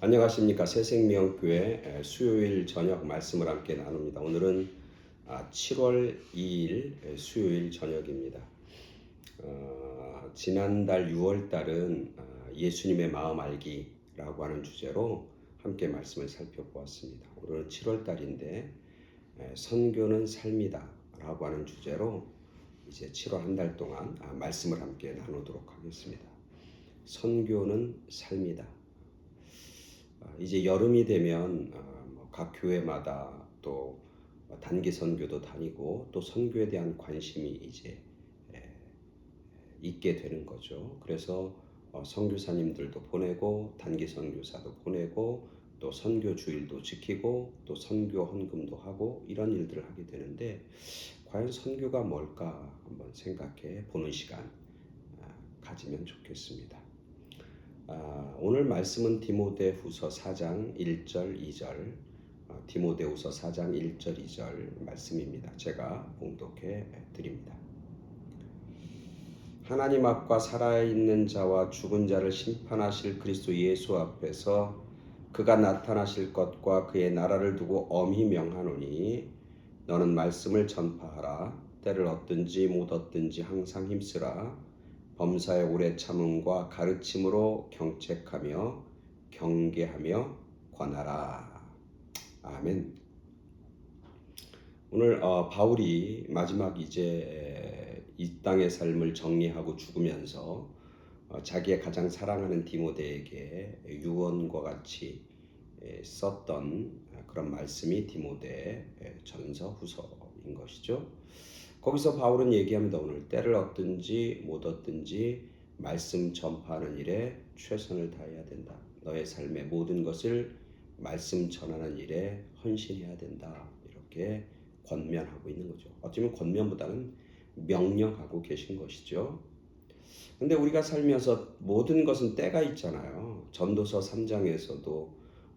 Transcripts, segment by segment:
안녕하십니까. 새생명교회 수요일 저녁 말씀을 함께 나눕니다. 오늘은 7월 2일 수요일 저녁입니다. 지난달 6월 달은 예수님의 마음 알기라고 하는 주제로 함께 말씀을 살펴보았습니다. 오늘은 7월 달인데 선교는 삶이다 라고 하는 주제로 이제 7월 한 달 동안 말씀을 함께 나누도록 하겠습니다. 선교는 삶이다. 이제 여름이 되면 각 교회마다 또 단기 선교도 다니고 또 선교에 대한 관심이 이제 있게 되는 거죠. 그래서 선교사님들도 보내고 단기 선교사도 보내고 또 선교 주일도 지키고 또 선교 헌금도 하고 이런 일들을 하게 되는데 과연 선교가 뭘까 한번 생각해 보는 시간 가지면 좋겠습니다. 오늘 말씀은 디모데후서 4장 1절 2절 디모데후서 4장 1절 2절 말씀입니다. 제가 봉독해 드립니다. 하나님 앞과 살아있는 자와 죽은 자를 심판하실 그리스도 예수 앞에서 그가 나타나실 것과 그의 나라를 두고 엄히 명하노니 너는 말씀을 전파하라. 때를 얻든지 못 얻든지 항상 힘쓰라. 범사의 오래 참음과 가르침으로 경책하며 경계하며 권하라. 아멘. 오늘 바울이 마지막 이제 이 땅의 삶을 정리하고 죽으면서 자기의 가장 사랑하는 디모데에게 유언과 같이 썼던 그런 말씀이 디모데 전서 후서인 것이죠. 거기서 바울은 얘기합니다. 오늘 때를 얻든지 못 얻든지 말씀 전파하는 일에 최선을 다해야 된다. 너의 삶의 모든 것을 말씀 전하는 일에 헌신해야 된다. 이렇게 권면하고 있는 거죠. 어쩌면 권면보다는 명령하고 계신 것이죠. 근데 우리가 살면서 모든 것은 때가 있잖아요. 전도서 3장에서도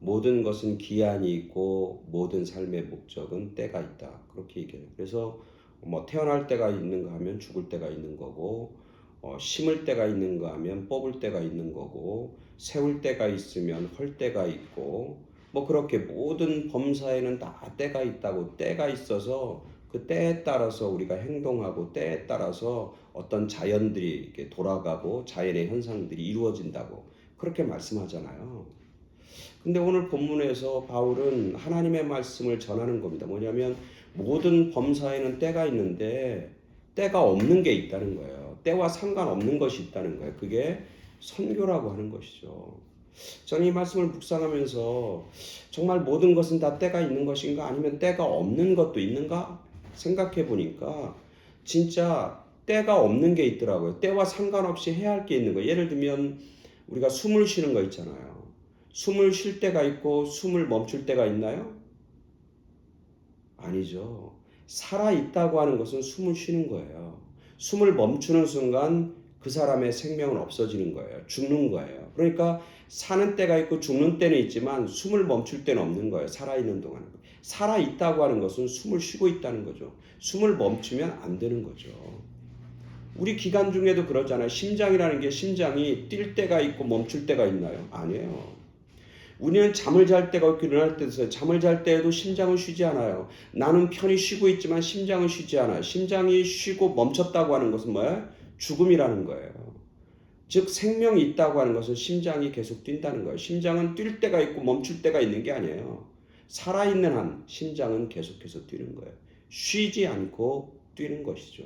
모든 것은 기한이 있고 모든 삶의 목적은 때가 있다. 그렇게 얘기해요. 그래서 태어날 때가 있는가 하면 죽을 때가 있는 거고 심을 때가 있는가 하면 뽑을 때가 있는 거고 세울 때가 있으면 헐 때가 있고 그렇게 모든 범사에는 다 때가 있다고 때가 있어서 그 때에 따라서 우리가 행동하고 때에 따라서 어떤 자연들이 이렇게 돌아가고 자연의 현상들이 이루어진다고 그렇게 말씀하잖아요. 근데 오늘 본문에서 바울은 하나님의 말씀을 전하는 겁니다. 뭐냐면 모든 범사에는 때가 있는데 때가 없는 게 있다는 거예요. 때와 상관없는 것이 있다는 거예요. 그게 선교라고 하는 것이죠. 저는 이 말씀을 묵상하면서 정말 모든 것은 다 때가 있는 것인가 아니면 때가 없는 것도 있는가 생각해 보니까 진짜 때가 없는 게 있더라고요. 때와 상관없이 해야 할 게 있는 거예요. 예를 들면 우리가 숨을 쉬는 거 있잖아요. 숨을 쉴 때가 있고 숨을 멈출 때가 있나요? 아니죠. 살아있다고 하는 것은 숨을 쉬는 거예요. 숨을 멈추는 순간 그 사람의 생명은 없어지는 거예요. 죽는 거예요. 그러니까 사는 때가 있고 죽는 때는 있지만 숨을 멈출 때는 없는 거예요. 살아있는 동안. 살아있다고 하는 것은 숨을 쉬고 있다는 거죠. 숨을 멈추면 안 되는 거죠. 우리 기간 중에도 그러잖아요. 심장이라는 게 심장이 뛸 때가 있고 멈출 때가 있나요? 아니에요. 우리는 잠을 잘 때가 있고 일어날 때도 있어요. 잠을 잘 때에도 심장은 쉬지 않아요. 나는 편히 쉬고 있지만 심장은 쉬지 않아요. 심장이 쉬고 멈췄다고 하는 것은 뭐예요? 죽음이라는 거예요. 즉 생명이 있다고 하는 것은 심장이 계속 뛴다는 거예요. 심장은 뛸 때가 있고 멈출 때가 있는 게 아니에요. 살아있는 한 심장은 계속해서 뛰는 거예요. 쉬지 않고 뛰는 것이죠.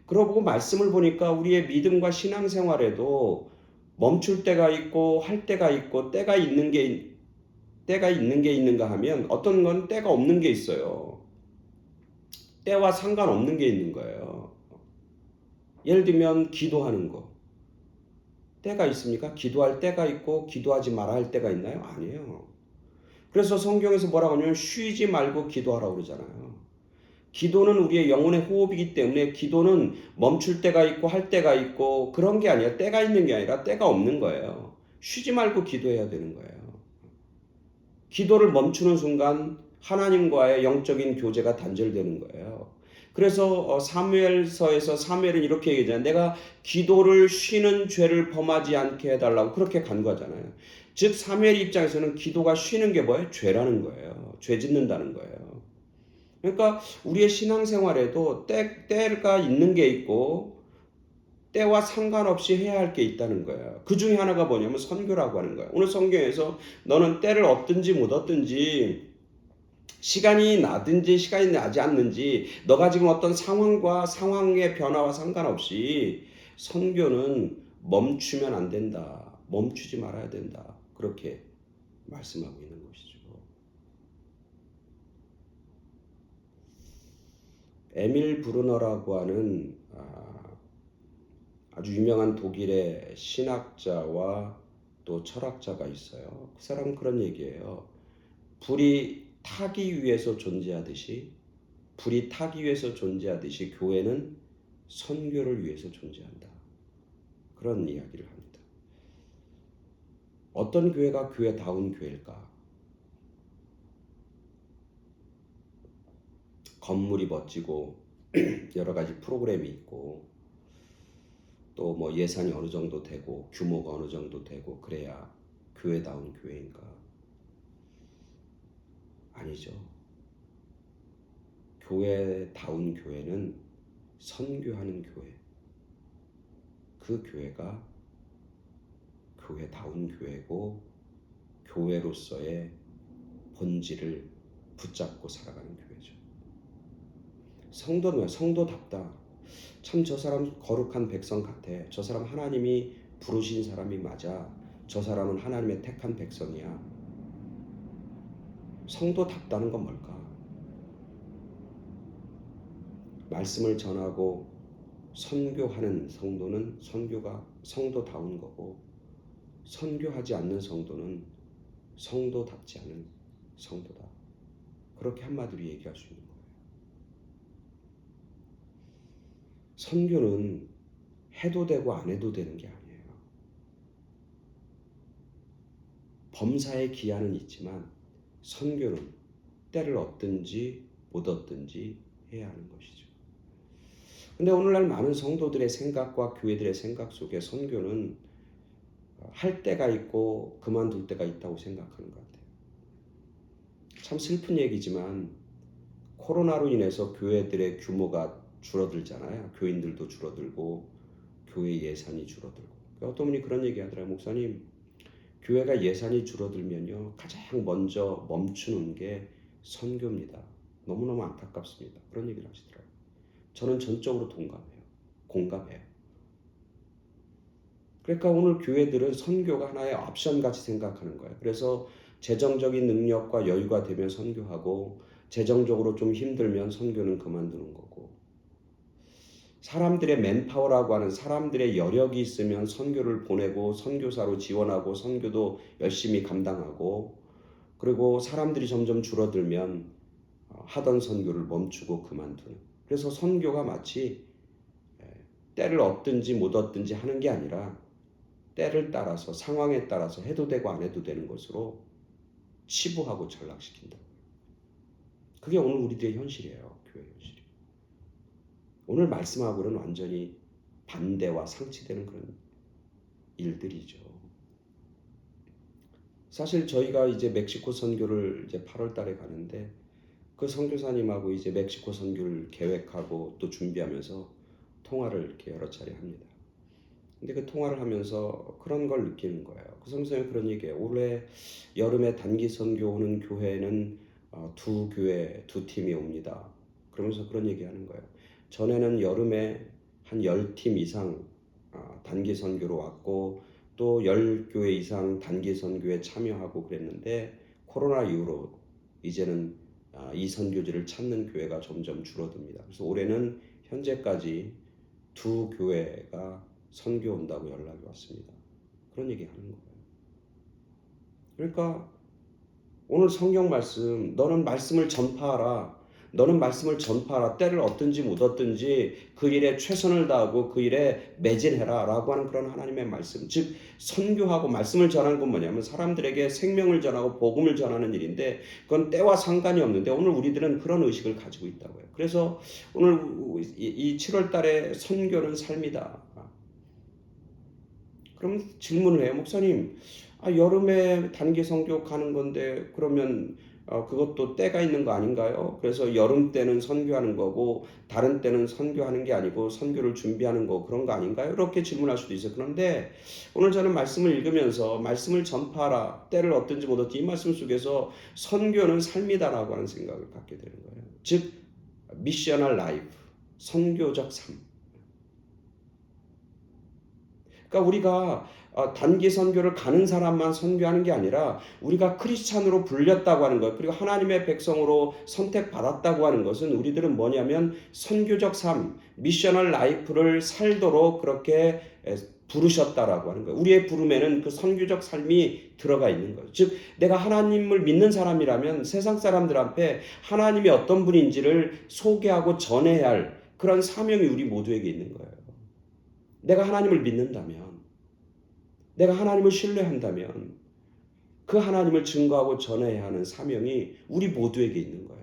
그러고 말씀을 보니까 우리의 믿음과 신앙생활에도 멈출 때가 있고 할 때가 있고 때가 있는 게 있는가 하면 어떤 건 때가 없는 게 있어요. 때와 상관없는 게 있는 거예요. 예를 들면 기도하는 거. 때가 있습니까? 기도할 때가 있고 기도하지 말아야 할 때가 있나요? 아니에요. 그래서 성경에서 뭐라고 하냐면 쉬지 말고 기도하라고 그러잖아요. 기도는 우리의 영혼의 호흡이기 때문에 기도는 멈출 때가 있고 할 때가 있고 그런 게 아니라 때가 있는 게 아니라 때가 없는 거예요. 쉬지 말고 기도해야 되는 거예요. 기도를 멈추는 순간 하나님과의 영적인 교제가 단절되는 거예요. 그래서 사무엘서에서 사무엘은 이렇게 얘기하잖아요. 내가 기도를 쉬는 죄를 범하지 않게 해달라고 그렇게 간구하잖아요. 즉 사무엘 입장에서는 기도가 쉬는 게 뭐예요? 죄라는 거예요. 죄 짓는다는 거예요. 그러니까 우리의 신앙생활에도 때가 있는 게 있고 때와 상관없이 해야 할 게 있다는 거예요. 그 중에 하나가 뭐냐면 선교라고 하는 거예요. 오늘 성경에서 너는 때를 얻든지 못 얻든지 시간이 나든지 시간이 나지 않는지 너가 지금 어떤 상황과 상황의 변화와 상관없이 선교는 멈추면 안 된다. 멈추지 말아야 된다. 그렇게 말씀하고 있는 것이죠. 에밀 브루너라고 하는 아주 유명한 독일의 신학자와 또 철학자가 있어요. 그 사람은 그런 얘기예요. 불이 타기 위해서 존재하듯이 교회는 선교를 위해서 존재한다. 그런 이야기를 합니다. 어떤 교회가 교회다운 교회일까? 건물이 멋지고 여러 가지 프로그램이 있고 또 뭐 예산이 어느 정도 되고 규모가 어느 정도 되고 그래야 교회다운 교회인가? 아니죠. 교회다운 교회는 선교하는 교회. 그 교회가 교회다운 교회고 교회로서의 본질을 붙잡고 살아가는 교회죠. 성도는 성도답다. 참 저 사람 거룩한 백성 같아. 저 사람 하나님이 부르신 사람이 맞아. 저 사람은 하나님의 택한 백성이야. 성도답다는 건 뭘까? 말씀을 전하고 선교하는 성도는 성도다운 거고 선교하지 않는 성도는 성도답지 않은 성도다. 그렇게 한마디로 얘기할 수 있는 거예요. 선교는 해도 되고 안 해도 되는 게 아니에요. 범사의 기한은 있지만 선교는 때를 얻든지 못 얻든지 해야 하는 것이죠. 근데 오늘날 많은 성도들의 생각과 교회들의 생각 속에 선교는 할 때가 있고 그만둘 때가 있다고 생각하는 것 같아요. 참 슬픈 얘기지만 코로나로 인해서 교회들의 규모가 줄어들잖아요. 교인들도 줄어들고 교회 예산이 줄어들고. 어떤 분이 그런 얘기 하더라고요. 목사님, 교회가 예산이 줄어들면요 가장 먼저 멈추는 게 선교입니다. 너무너무 안타깝습니다. 그런 얘기를 하시더라고요. 저는 전적으로 공감해요. 그러니까 오늘 교회들은 선교가 하나의 옵션 같이 생각하는 거예요. 그래서 재정적인 능력과 여유가 되면 선교하고 재정적으로 좀 힘들면 선교는 그만두는 거고 사람들의 맨파워라고 하는 사람들의 여력이 있으면 선교를 보내고 선교사로 지원하고 선교도 열심히 감당하고 그리고 사람들이 점점 줄어들면 하던 선교를 멈추고 그만두는 그래서 선교가 마치 때를 얻든지 못 얻든지 하는 게 아니라 때를 따라서 상황에 따라서 해도 되고 안 해도 되는 것으로 치부하고 전락시킨다. 그게 오늘 우리들의 현실이에요. 교회 현실이. 오늘 말씀하고는 완전히 반대와 상치되는 그런 일들이죠. 사실 저희가 이제 멕시코 선교를 이제 8월 달에 가는데 그 선교사님하고 이제 멕시코 선교를 계획하고 또 준비하면서 통화를 이렇게 여러 차례 합니다. 근데 그 통화를 하면서 그런 걸 느끼는 거예요. 그 선생님이 그런 얘기예요. 올해 여름에 단기 선교 오는 교회는 두 팀이 옵니다. 그러면서 그런 얘기하는 거예요. 전에는 여름에 한 10팀 이상 단기 선교로 왔고 또 10교회 이상 단기 선교에 참여하고 그랬는데 코로나 이후로 이제는 이 선교지를 찾는 교회가 점점 줄어듭니다. 그래서 올해는 현재까지 2교회가 선교 온다고 연락이 왔습니다. 그런 얘기 하는 거예요. 그러니까 오늘 성경 말씀 너는 말씀을 전파하라. 때를 얻든지 못 얻든지 그 일에 최선을 다하고 그 일에 매진해라 라고 하는 그런 하나님의 말씀. 즉 선교하고 말씀을 전하는 건 뭐냐면 사람들에게 생명을 전하고 복음을 전하는 일인데 그건 때와 상관이 없는데 오늘 우리들은 그런 의식을 가지고 있다고요. 그래서 오늘 이 7월 달에 선교는 삶이다. 그럼 질문을 해요. 목사님 여름에 단기 선교 가는 건데 그러면 그것도 때가 있는 거 아닌가요? 그래서 여름 때는 선교하는 거고 다른 때는 선교하는 게 아니고 선교를 준비하는 거 그런 거 아닌가요? 이렇게 질문할 수도 있어요. 그런데 오늘 저는 말씀을 읽으면서 말씀을 전파하라 때를 얻든지 못 얻든지 이 말씀 속에서 선교는 삶이다라고 하는 생각을 갖게 되는 거예요. 즉 미셔널 라이프, 선교적 삶. 그러니까 우리가 단기 선교를 가는 사람만 선교하는 게 아니라 우리가 크리스찬으로 불렸다고 하는 것, 그리고 하나님의 백성으로 선택받았다고 하는 것은 우리들은 뭐냐면 선교적 삶, 미셔널 라이프를 살도록 그렇게 부르셨다라고 하는 거예요. 우리의 부름에는 그 선교적 삶이 들어가 있는 거예요. 즉 내가 하나님을 믿는 사람이라면 세상 사람들 앞에 하나님이 어떤 분인지를 소개하고 전해야 할 그런 사명이 우리 모두에게 있는 거예요. 내가 하나님을 믿는다면, 내가 하나님을 신뢰한다면 그 하나님을 증거하고 전해야 하는 사명이 우리 모두에게 있는 거예요.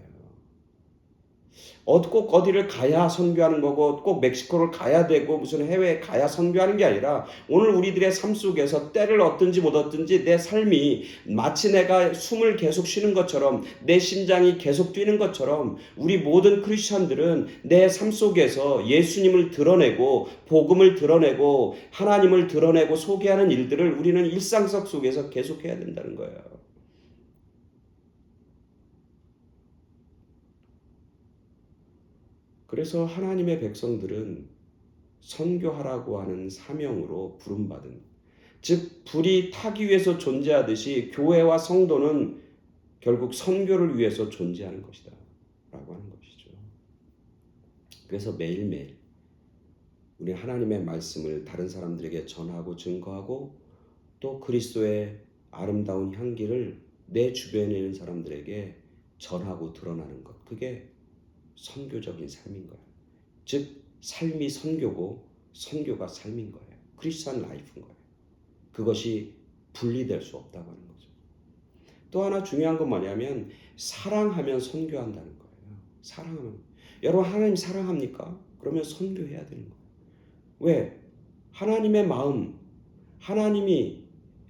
꼭 어디를 가야 선교하는 거고 꼭 멕시코를 가야 되고 무슨 해외에 가야 선교하는 게 아니라 오늘 우리들의 삶 속에서 때를 얻든지 못 얻든지 내 삶이 마치 내가 숨을 계속 쉬는 것처럼 내 심장이 계속 뛰는 것처럼 우리 모든 크리스천들은 내 삶 속에서 예수님을 드러내고 복음을 드러내고 하나님을 드러내고 소개하는 일들을 우리는 일상적 속에서 계속해야 된다는 거예요. 그래서 하나님의 백성들은 선교하라고 하는 사명으로 부름받은, 즉 불이 타기 위해서 존재하듯이 교회와 성도는 결국 선교를 위해서 존재하는 것이다 라고 하는 것이죠. 그래서 매일매일 우리 하나님의 말씀을 다른 사람들에게 전하고 증거하고 또 그리스도의 아름다운 향기를 내 주변에 있는 사람들에게 전하고 드러나는 것, 그게 선교적인 삶인 거예요. 즉 삶이 선교고 선교가 삶인 거예요. 크리스천 라이프인 거예요. 그것이 분리될 수 없다고 하는 거죠. 또 하나 중요한 건 뭐냐면 사랑하면 선교한다는 거예요. 사랑하면. 여러분 하나님 사랑합니까? 그러면 선교해야 되는 거예요. 왜? 하나님의 마음, 하나님이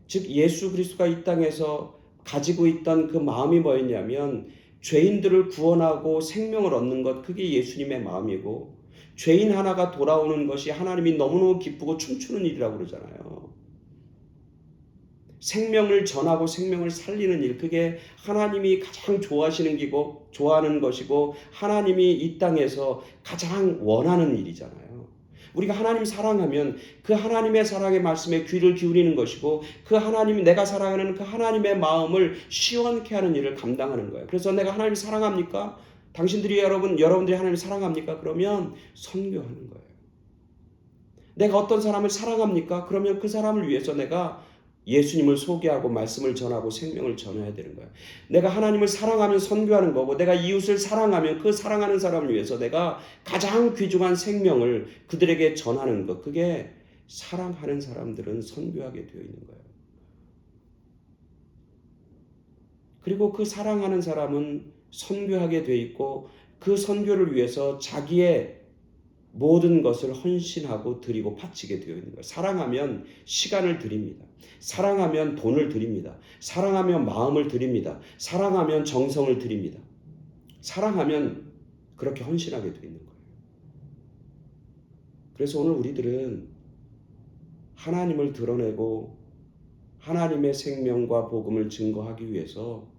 즉 예수 그리스도가 이 땅에서 가지고 있던 그 마음이 뭐였냐면 죄인들을 구원하고 생명을 얻는 것, 그게 예수님의 마음이고 죄인 하나가 돌아오는 것이 하나님이 너무너무 기쁘고 춤추는 일이라고 그러잖아요. 생명을 전하고 생명을 살리는 일, 그게 하나님이 가장 좋아하시는 기고 좋아하는 것이고 하나님이 이 땅에서 가장 원하는 일이잖아요. 우리가 하나님 사랑하면 그 하나님의 사랑의 말씀에 귀를 기울이는 것이고 그 하나님이 내가 사랑하는 그 하나님의 마음을 시원케 하는 일을 감당하는 거예요. 그래서 내가 하나님 사랑합니까? 여러분들이 하나님을 사랑합니까? 그러면 선교하는 거예요. 내가 어떤 사람을 사랑합니까? 그러면 그 사람을 위해서 내가 예수님을 소개하고 말씀을 전하고 생명을 전해야 되는 거예요. 내가 하나님을 사랑하면 선교하는 거고 내가 이웃을 사랑하면 그 사랑하는 사람을 위해서 내가 가장 귀중한 생명을 그들에게 전하는 것. 그게 사랑하는 사람들은 선교하게 되어 있는 거예요. 그리고 그 사랑하는 사람은 선교하게 되어 있고 그 선교를 위해서 자기의 모든 것을 헌신하고 드리고 바치게 되어 있는 거예요. 사랑하면 시간을 드립니다. 사랑하면 돈을 드립니다. 사랑하면 마음을 드립니다. 사랑하면 정성을 드립니다. 사랑하면 그렇게 헌신하게 되어 있는 거예요. 그래서 오늘 우리들은 하나님을 드러내고 하나님의 생명과 복음을 증거하기 위해서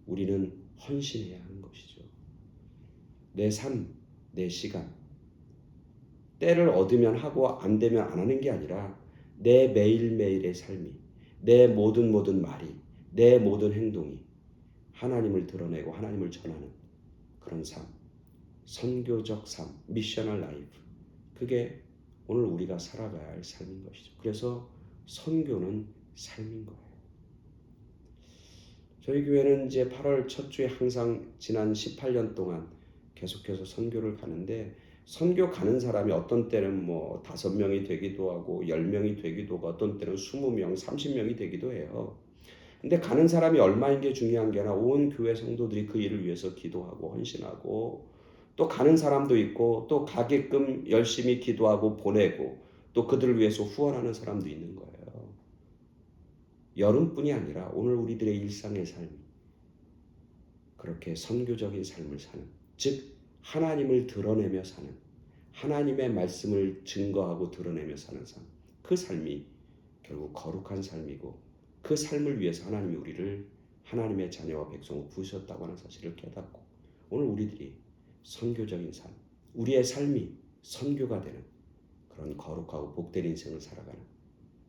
우리는 헌신해야 하는 것이죠. 내 삶, 내 시간, 때를 얻으면 하고 안 되면 안 하는 게 아니라 내 매일매일의 삶이, 내 모든 말이, 내 모든 행동이 하나님을 드러내고 하나님을 전하는 그런 삶, 선교적 삶, 미셔널 라이프, 그게 오늘 우리가 살아가야 할 삶인 것이죠. 그래서 선교는 삶인 거예요. 저희 교회는 이제 8월 첫 주에 항상 지난 18년 동안 계속해서 선교를 가는데 선교 가는 사람이 어떤 때는 5명이 되기도 하고 10명이 되기도 하고 어떤 때는 20명, 30명이 되기도 해요. 근데 가는 사람이 얼마인 게 중요한 게 아니라 온 교회 성도들이 그 일을 위해서 기도하고 헌신하고 또 가는 사람도 있고 또 가게끔 열심히 기도하고 보내고 또 그들을 위해서 후원하는 사람도 있는 거예요. 여름뿐이 아니라 오늘 우리들의 일상의 삶이 그렇게 선교적인 삶을 사는, 즉 하나님을 드러내며 사는, 하나님의 말씀을 증거하고 드러내며 사는 삶, 그 삶이 결국 거룩한 삶이고 그 삶을 위해서 하나님이 우리를 하나님의 자녀와 백성으로 부르셨다고 하는 사실을 깨닫고 오늘 우리들이 선교적인 삶, 우리의 삶이 선교가 되는 그런 거룩하고 복된 인생을 살아가는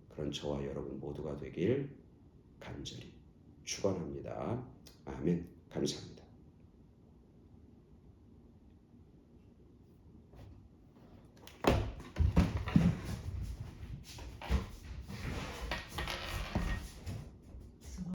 그런 저와 여러분 모두가 되길 간절히 축원합니다. 아멘. 감사합니다.